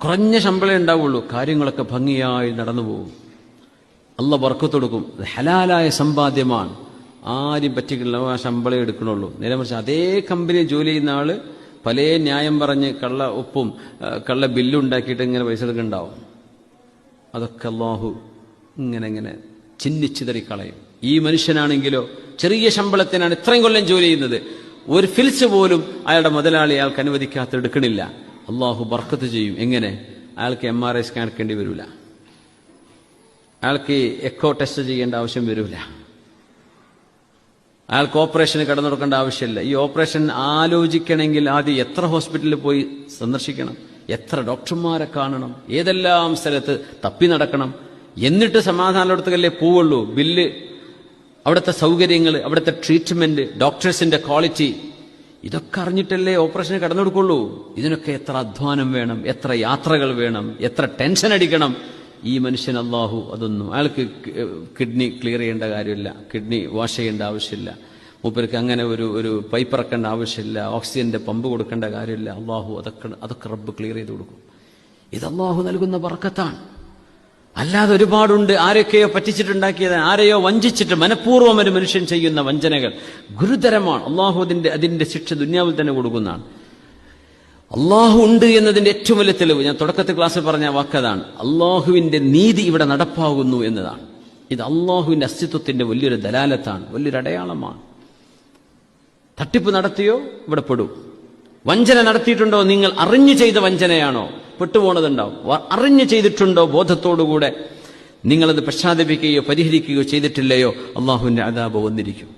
കുറഞ്ഞ ശമ്പളമേ ഉണ്ടാവുള്ളൂ, കാര്യങ്ങളൊക്കെ ഭംഗിയായി നടന്നു പോകും. അള്ളാഹ് ബർക്കത്ത് കൊടുക്കും. ഹലാലായ സമ്പാദ്യമാണ്, ആരും പറ്റിക്കില്ല, ആ ശമ്പളം എടുക്കണുള്ളൂ. നേരെ മറിച്ച് അതേ കമ്പനി ജോലി ചെയ്യുന്ന ആള് പല ന്യായം പറഞ്ഞ് കള്ള ഒപ്പും കള്ള ബില്ലും ഉണ്ടാക്കിയിട്ട് ഇങ്ങനെ പൈസ എടുക്കുന്നുണ്ടാവും. അതൊക്കെ അള്ളാഹു ഇങ്ങനെ ചിന്നിച്ചിതറിക്കളയും. ഈ മനുഷ്യനാണെങ്കിലോ ചെറിയ ശമ്പളത്തിനാണ് ഇത്രയും കൊല്ലം ജോലി ചെയ്യുന്നത്, ഒരു ഫിൽസ് പോലും അയാളുടെ മുതലാളി അയാൾക്ക് അനുവദിക്കാത്ത എടുക്കണില്ല. അള്ളാഹു ബർക്കത്ത് ചെയ്യും. എങ്ങനെ? അയാൾക്ക് MRI സ്കാൻ എടുക്കേണ്ടി വരില്ല, അയാൾക്ക് എക്കോ ടെസ്റ്റ് ചെയ്യേണ്ട ആവശ്യം വരില്ല, അയാൾക്ക് ഓപ്പറേഷന് കടന്നു കൊടുക്കേണ്ട ആവശ്യമില്ല. ഈ ഓപ്പറേഷൻ ആലോചിക്കണമെങ്കിൽ ആദ്യം എത്ര ഹോസ്പിറ്റലിൽ പോയി സന്ദർശിക്കണം, എത്ര ഡോക്ടർമാരെ കാണണം, ഏതെല്ലാം സ്ഥലത്ത് തപ്പി നടക്കണം, എന്നിട്ട് സമാധാനത്തോടത്തല്ലേ പോവുള്ളൂ. ബില്ല്, അവിടുത്തെ സൗകര്യങ്ങൾ, അവിടുത്തെ ട്രീറ്റ്മെന്റ്, ഡോക്ടേഴ്സിന്റെ ക്വാളിറ്റി, ഇതൊക്കെ അറിഞ്ഞിട്ടല്ലേ ഓപ്പറേഷന് കടന്നു കൊടുക്കുള്ളൂ. ഇതിനൊക്കെ എത്ര അധ്വാനം വേണം, എത്ര യാത്രകൾ വേണം, എത്ര ടെൻഷൻ അടിക്കണം. ഈ മനുഷ്യൻ അള്ളാഹു അതൊന്നും, അയാൾക്ക് കിഡ്നി ക്ലിയർ ചെയ്യേണ്ട കാര്യമില്ല, കിഡ്നി വാഷ് ചെയ്യേണ്ട ആവശ്യമില്ല, മൂപ്പർക്ക് അങ്ങനെ ഒരു പൈപ്പ് ഇറക്കേണ്ട ആവശ്യമില്ല, ഓക്സിജന്റെ പമ്പ് കൊടുക്കേണ്ട കാര്യമില്ല. അള്ളാഹു അതൊക്കെ റബ്ബ് ക്ലിയർ ചെയ്ത് കൊടുക്കും. ഇത് അള്ളാഹു നൽകുന്ന ബർക്കത്താണ്. അല്ലാതെ ഒരുപാടുണ്ട്, ആരൊക്കെയോ പറ്റിച്ചിട്ടുണ്ടാക്കിയത്, ആരെയോ വഞ്ചിച്ചിട്ട് മനഃപൂർവ്വം ഒരു മനുഷ്യൻ ചെയ്യുന്ന വഞ്ചനകൾ ഗുരുതരമാണ്. അള്ളാഹു അതിന്റെ ശിക്ഷ ദുന്യാവിൽ തന്നെ കൊടുക്കുന്നതാണ്. അള്ളാഹു ഉണ്ട് എന്നതിന്റെ ഏറ്റവും വലിയ തെളിവ്, ഞാൻ തുടക്കത്തിൽ ക്ലാസ്സിൽ പറഞ്ഞ വാക്കതാണ്, അള്ളാഹുവിന്റെ നീതി ഇവിടെ നടപ്പാകുന്നു എന്നതാണ്. ഇത് അള്ളാഹുവിന്റെ അസ്തിത്വത്തിന്റെ വലിയൊരു ദലാലത്താണ്, വലിയൊരു അടയാളമാണ്. തട്ടിപ്പ് നടത്തിയോ ഇവിടെ പെടും, വഞ്ചന നടത്തിയിട്ടുണ്ടോ, നിങ്ങൾ അറിഞ്ഞു ചെയ്ത വഞ്ചനയാണോ, പെട്ടുപോണതുണ്ടാവും. അറിഞ്ഞു ചെയ്തിട്ടുണ്ടോ, ബോധത്തോടുകൂടെ നിങ്ങളത് പശ്ചാത്തപിക്കുകയോ പരിഹരിക്കുകയോ ചെയ്തിട്ടില്ലയോ, അള്ളാഹുവിന്റെ അദാബ് വന്നിരിക്കും.